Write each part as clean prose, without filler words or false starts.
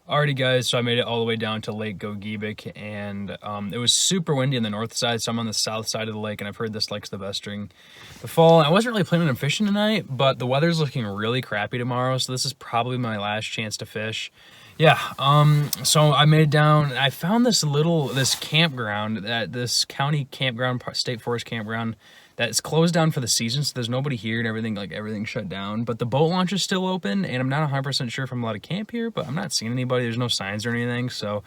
Alrighty guys, so I made it all the way down to Lake Gogebic, and it was super windy on the north side, so I'm on the south side of the lake, and I've heard this lake's the best during the fall. I wasn't really planning on fishing tonight, but the weather's looking really crappy tomorrow, so this is probably my last chance to fish. Yeah, so I made it down. I found this campground, this county campground, state forest campground, that's closed down for the season, so there's nobody here and everything's shut down. But the boat launch is still open, and I'm not 100% sure if I'm allowed to camp here, but I'm not seeing anybody. There's no signs or anything, so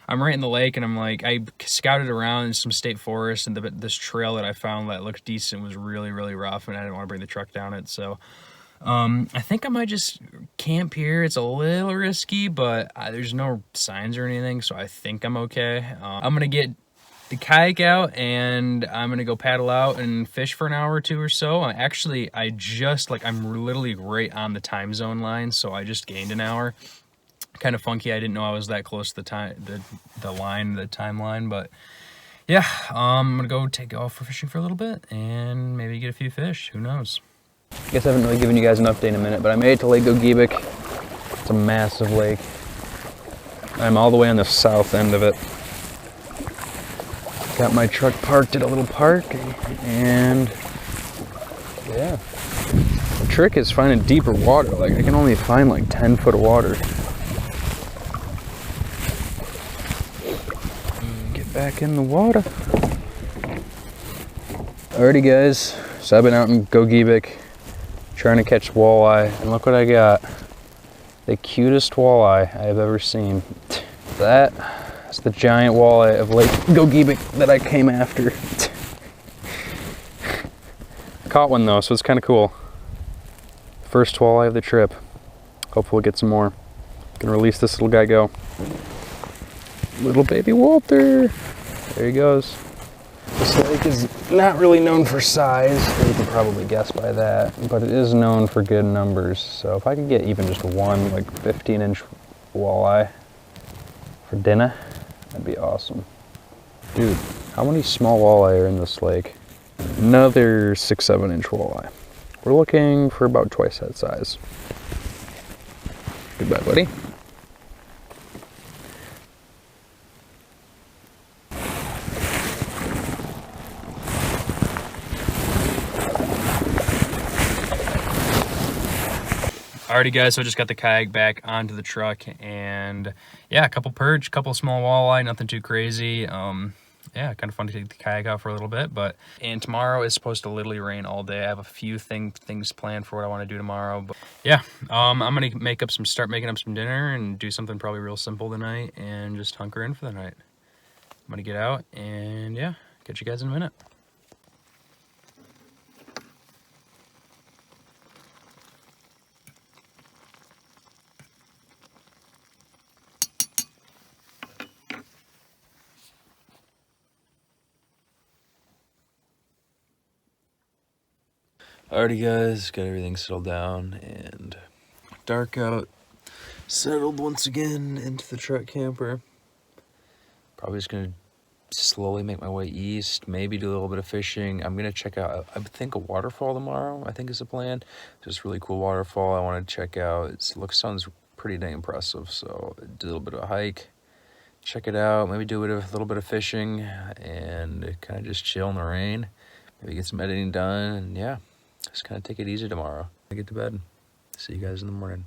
I'm right in the lake, and I scouted around in some state forest, and this trail that I found that looked decent was really, really rough, and I didn't want to bring the truck down it, so I think I might just camp here. It's a little risky, but there's no signs or anything, so I think I'm okay. I'm gonna get the kayak out, and I'm gonna go paddle out and fish for an hour or two or so. I'm literally right on the time zone line, so I just gained an hour. Kind of funky. I didn't know I was that close to the timeline, but yeah, I'm gonna go take off for fishing for a little bit and maybe get a few fish. Who knows? I guess I haven't really given you guys an update in a minute, but I made it to Lake Gogebic. It's a massive lake. I'm all the way on the south end of it. Got my truck parked at a little park, and yeah. The trick is finding deeper water. Like, I can only find like 10 foot of water. Get back in the water. Alrighty guys, so I've been out in Gogebic trying to catch walleye, and look what I got. The cutest walleye I have ever seen. That's the giant walleye of Lake Gogebic that I came after. Caught one though, so it's kind of cool. First walleye of the trip. Hopefully we'll get some more. Gonna release this little guy, go. Little baby Walter. There he goes. This lake is not really known for size, you can probably guess by that, but it is known for good numbers. So if I could get even just one like 15-inch walleye for dinner, that'd be awesome. Dude, how many small walleye are in this lake? Another 6-7-inch walleye. We're looking for about twice that size. Goodbye, buddy. Alrighty guys, so I just got the kayak back onto the truck, and yeah, a couple perch, couple small walleye, nothing too crazy. Yeah, kind of fun to take the kayak out for a little bit, and tomorrow is supposed to literally rain all day. I have a few things planned for what I want to do tomorrow, but yeah, I'm gonna start making up some dinner and do something probably real simple tonight and just hunker in for the night. I'm gonna get out and yeah, catch you guys in a minute. Alrighty guys, got everything settled down and dark out. Settled once again into the truck camper. Probably just gonna slowly make my way east, maybe do a little bit of fishing. I'm gonna check out, I think, a waterfall tomorrow, I think is the plan. Just a really cool waterfall I want to check out. Sounds pretty dang impressive, so do a little bit of a hike, check it out, maybe do a little bit of fishing, and kind of just chill in the rain. Maybe get some editing done, and yeah. Just kind of take it easy tomorrow. I get to bed. See you guys in the morning.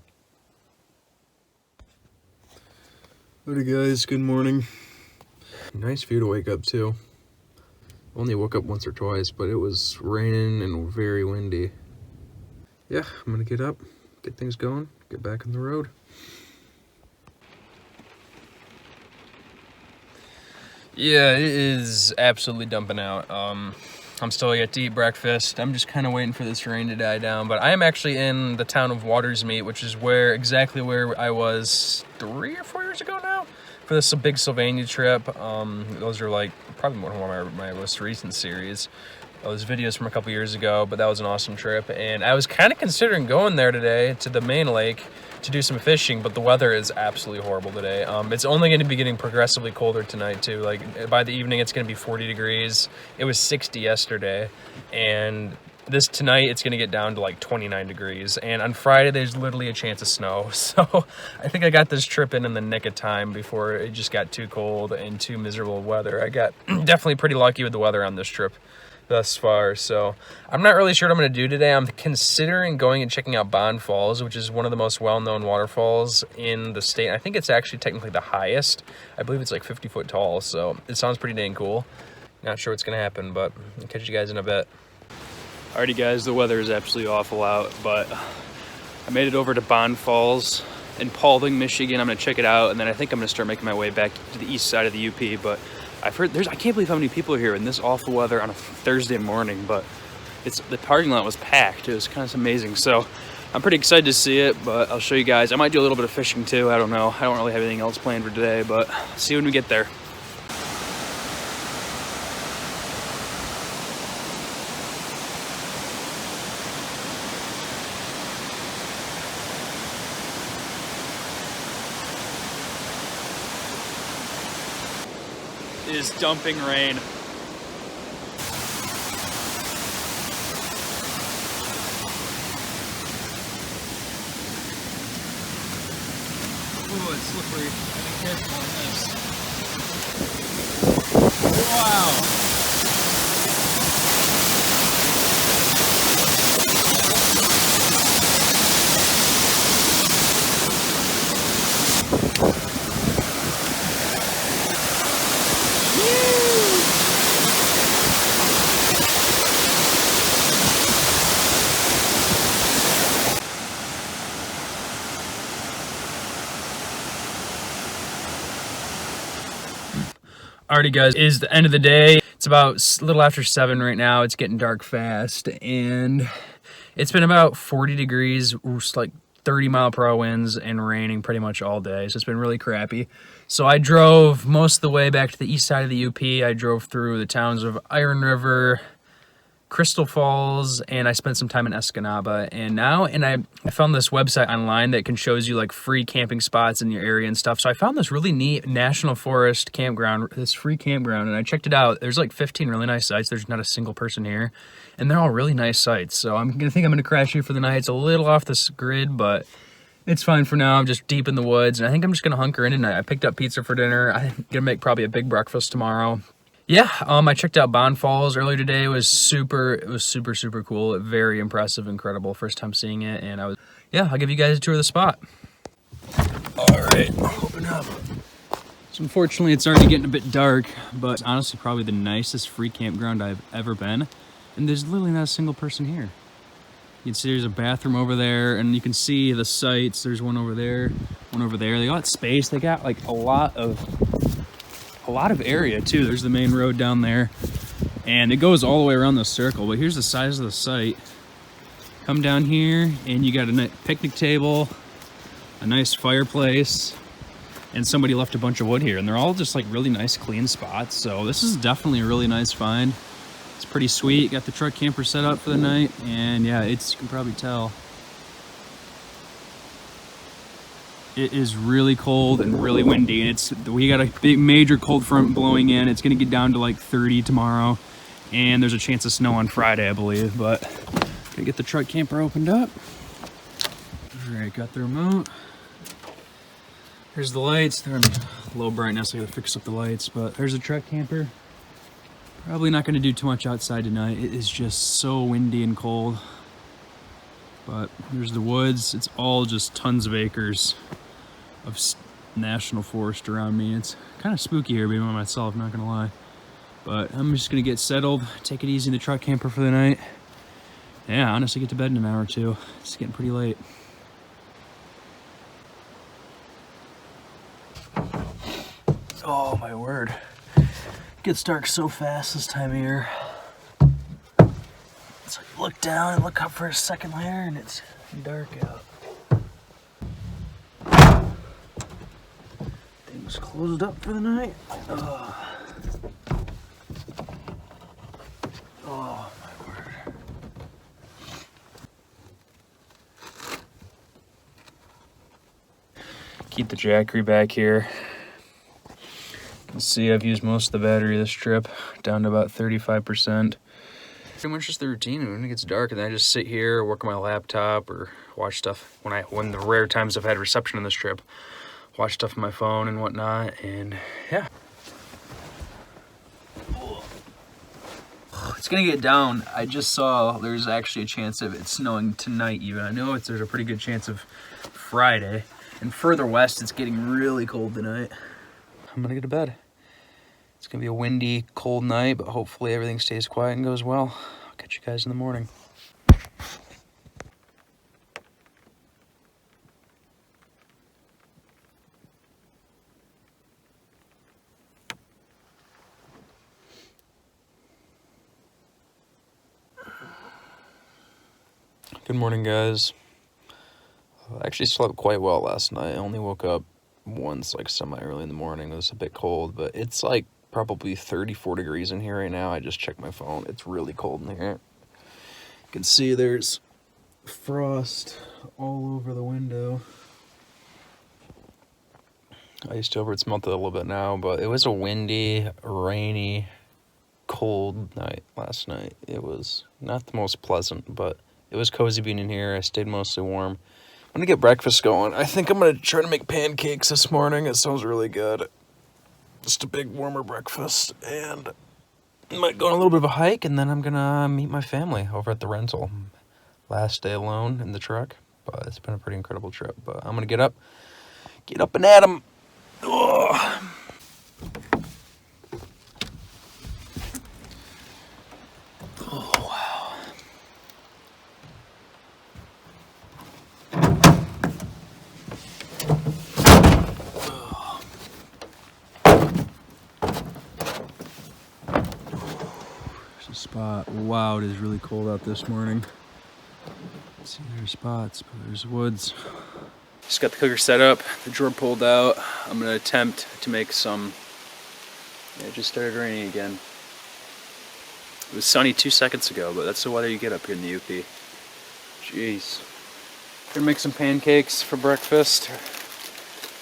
Alrighty guys, good morning. Nice view to wake up to. Only woke up once or twice, but it was raining and very windy. Yeah, I'm gonna get up, get things going, get back on the road. Yeah, it is absolutely dumping out. I'm still yet to eat breakfast. I'm just kind of waiting for this rain to die down. But I am actually in the town of Watersmeet, which is exactly where I was 3 or 4 years ago now for this big Sylvania trip. Those are like probably one of my most recent series. Those videos from a couple years ago, but that was an awesome trip. And I was kind of considering going there today to the main lake to do some fishing, but the weather is absolutely horrible today. It's only going to be getting progressively colder tonight too. Like by the evening, it's going to be 40 degrees. It was 60 yesterday, and This tonight, it's gonna get down to like 29 degrees, and on Friday, there's literally a chance of snow. So I think I got this trip in the nick of time before it just got too cold and too miserable weather. I got definitely pretty lucky with the weather on this trip thus far. So I'm not really sure what I'm gonna do today. I'm considering going and checking out Bond Falls, which is one of the most well-known waterfalls in the state. I think it's actually technically the highest. I believe it's like 50 foot tall, so it sounds pretty dang cool. Not sure what's gonna happen, but I'll catch you guys in a bit. Alrighty guys, the weather is absolutely awful out, but I made it over to Bond Falls in Paulding, Michigan. I'm gonna check it out, and then I think I'm gonna start making my way back to the east side of the UP. But I've heard I can't believe how many people are here in this awful weather on a Thursday morning, but the parking lot was packed. It was kind of amazing. So I'm pretty excited to see it, but I'll show you guys. I might do a little bit of fishing too, I don't know. I don't really have anything else planned for today, but see you when we get there. It is dumping rain. Ooh, it's slippery. I've been careful on this. Wow. Alrighty guys, it is the end of the day. It's about a little after 7 right now. It's getting dark fast, and it's been about 40 degrees, like 30-mile-per-hour winds, and raining pretty much all day. So it's been really crappy. So I drove most of the way back to the east side of the UP. I drove through the towns of Iron River, Crystal Falls, and I spent some time in Escanaba. And I found this website online that can shows you like free camping spots in your area and stuff. So I found this really neat national forest campground, this free campground, and I checked it out. There's like 15 really nice sites. There's not a single person here, and they're all really nice sites. So I'm gonna crash here for the night. It's a little off this grid, but it's fine for now. I'm just deep in the woods, and I think I'm just gonna hunker in tonight. I picked up pizza for dinner. I'm gonna make probably a big breakfast tomorrow. Yeah, I checked out Bond Falls earlier today. It was super cool. Very impressive, incredible. First time seeing it, and I'll give you guys a tour of the spot. All right, open up. So unfortunately, it's already getting a bit dark, but it's honestly probably the nicest free campground I've ever been. And there's literally not a single person here. You can see there's a bathroom over there, and you can see the sites. There's one over there, one over there. They got space. They got like a lot of area too. There's the main road down there, and it goes all the way around the circle. But here's the size of the site. Come down here, and you got a picnic table, a nice fireplace, and somebody left a bunch of wood here, and they're all just like really nice clean spots. So this is definitely a really nice find. It's pretty sweet. Got the truck camper set up for the night, and yeah, you can probably tell it is really cold and really windy, and we got a big major cold front blowing in. It's gonna get down to like 30 tomorrow, and there's a chance of snow on Friday, I believe. But gonna get the truck camper opened up. All right, got the remote. Here's the lights. They're in low brightness. I gotta fix up the lights, but there's the truck camper. Probably not gonna do too much outside tonight. It is just so windy and cold. But here's the woods. It's all just tons of acres of national forest around me. It's kind of spooky here being by myself, not gonna lie. But I'm just gonna get settled, take it easy in the truck camper for the night. Yeah, honestly, get to bed in an hour or two. It's getting pretty late. Oh my word. It gets dark so fast this time of year. It's like look down and look up for a second layer, and it's dark out. Things closed up for the night. Oh my word. Keep the Jackery back here. You can see I've used most of the battery this trip, down to about 35%. Pretty much just the routine. When it gets dark, and then I just sit here, work on my laptop, or watch stuff. When the rare times I've had reception on this trip, watch stuff on my phone and whatnot, and yeah. It's gonna get down. I just saw there's actually a chance of it snowing tonight even. I know there's a pretty good chance of Friday. And further west, it's getting really cold tonight. I'm gonna go to bed. It's gonna be a windy, cold night, but hopefully everything stays quiet and goes well. I'll catch you guys in the morning. Good morning, guys. I actually slept quite well last night. I only woke up once, like semi-early in the morning. It was a bit cold, but it's like probably 34 degrees in here right now. I just checked my phone. It's really cold in here. You can see there's frost all over the window. I used to over it's melted a little bit now, but it was a windy, rainy, cold night last night. It was not the most pleasant, but it was cozy being in here. I stayed mostly warm. I'm gonna get breakfast going. I think I'm gonna try to make pancakes this morning. It sounds really good. Just a big warmer breakfast, and I might go on a little bit of a hike, and then I'm gonna meet my family over at the rental. Last day alone in the truck, but it's been a pretty incredible trip. But I'm gonna get up and at 'em. Ugh. Oh, wow. There's a spot. Wow, it is really cold out this morning. See, there's spots, but there's woods. Just got the cooker set up, the drawer pulled out. I'm gonna attempt to make some. Yeah, it just started raining again. It was sunny 2 seconds ago, but that's the weather you get up here in the UP. Jeez. Gonna make some pancakes for breakfast.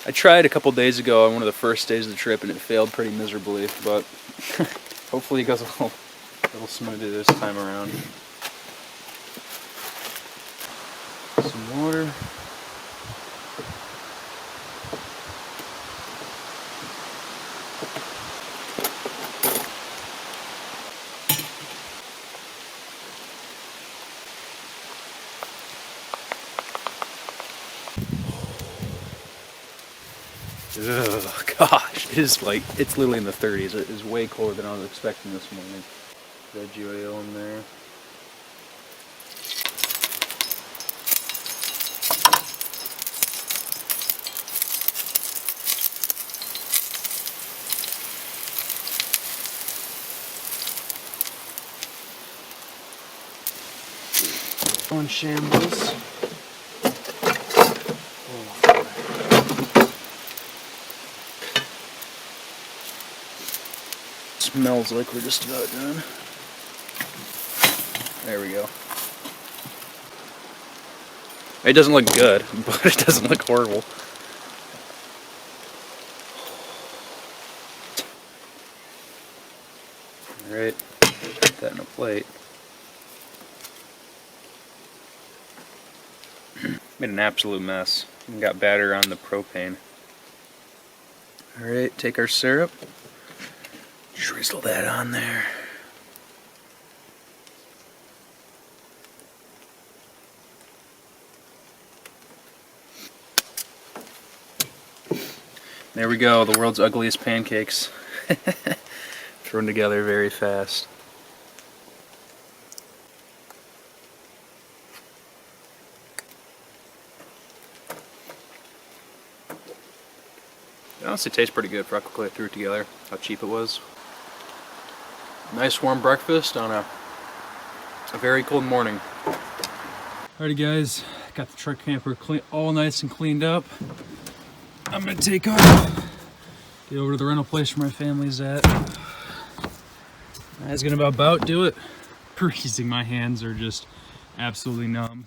I tried a couple days ago on one of the first days of the trip and it failed pretty miserably, but hopefully it goes a little smoother this time around. Some water. Ugh, gosh, it's literally in the 30s. It is way colder than I was expecting this morning. Veggie oil in there. On shambles. Smells like we're just about done. There we go. It doesn't look good, but it doesn't look horrible. Alright, put that in a plate. Made an absolute mess. Got batter on the propane. Alright, take our syrup. Drizzle that on there. There we go, the world's ugliest pancakes. Thrown together very fast. It honestly tastes pretty good for how quickly I threw it together, how cheap it was. Nice warm breakfast on a very cold morning. Alrighty guys, got the truck camper all nice and cleaned up. I'm gonna take off, get over to the rental place where my family's at. That's gonna about do it. Freezing, my hands are just absolutely numb.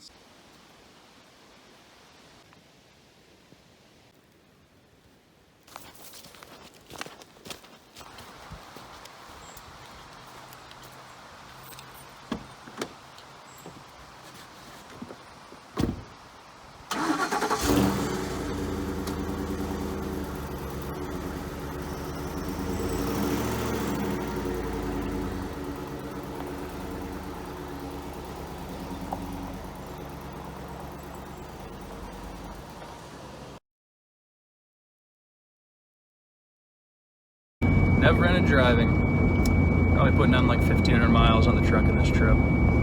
Never ended driving. Probably putting on like 1,500 miles on the truck in this trip.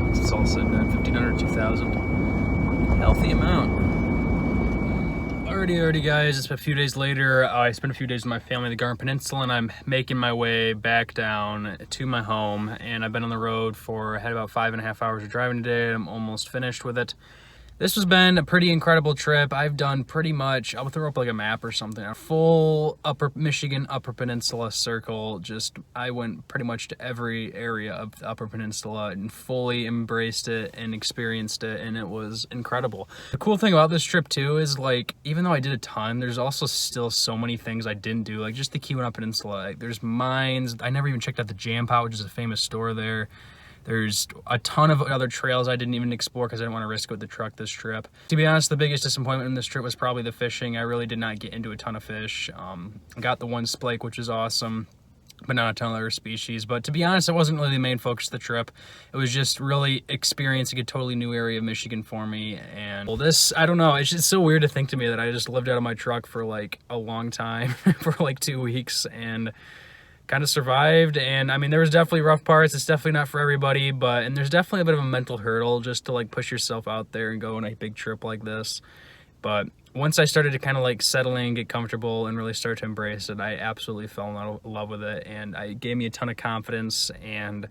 It's all said and done, 1,500, 2,000. Healthy amount. Alrighty guys, it's a few days later. I spent a few days with my family in the Garden Peninsula, and I'm making my way back down to my home. And I've been on the road I had about 5.5 hours of driving today. I'm almost finished with it. This has been a pretty incredible trip. I've done pretty much, I'll throw up like a map or something, a full Upper Michigan, Upper Peninsula circle. I went pretty much to every area of the Upper Peninsula and fully embraced it and experienced it, and it was incredible. The cool thing about this trip too is, like, even though I did a ton, there's also still so many things I didn't do, like just the Keweenaw Peninsula. Like, there's mines. I never even checked out the Jam Pot, which is a famous store there. There's a ton of other trails I didn't even explore because I didn't want to risk it with the truck this trip. To be honest, the biggest disappointment in this trip was probably the fishing. I really did not get into a ton of fish. Got the one splake, which is awesome, but not a ton of other species. But to be honest, it wasn't really the main focus of the trip. It was just really experiencing a totally new area of Michigan for me. And well, I don't know, it's just so weird to think to me that I just lived out of my truck for like a long time, for like 2 weeks, and kind of survived. And I mean, there was definitely rough parts. It's definitely not for everybody, and there's definitely a bit of a mental hurdle just to like push yourself out there and go on a big trip like this. But once I started to kind of like settle in, get comfortable, and really start to embrace it, I absolutely fell in love with it, and it gave me a ton of confidence. And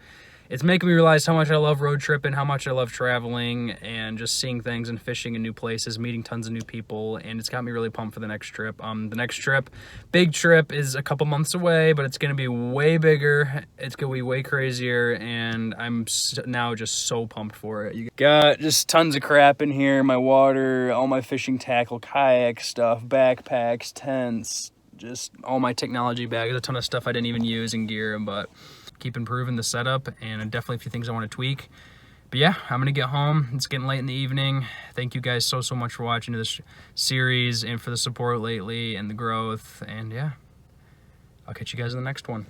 it's making me realize how much I love road tripping, how much I love traveling, and just seeing things and fishing in new places, meeting tons of new people, and it's got me really pumped for the next trip. The next trip, big trip, is a couple months away, but it's going to be way bigger. It's going to be way crazier, and I'm now just so pumped for it. You got just tons of crap in here, my water, all my fishing tackle, kayak stuff, backpacks, tents, just all my technology bags, a ton of stuff I didn't even use in gear, but keep improving the setup, and definitely a few things I want to tweak. But yeah, I'm gonna get home. It's getting late in the evening. Thank you guys so much for watching this series and for the support lately and the growth. And yeah, I'll catch you guys in the next one.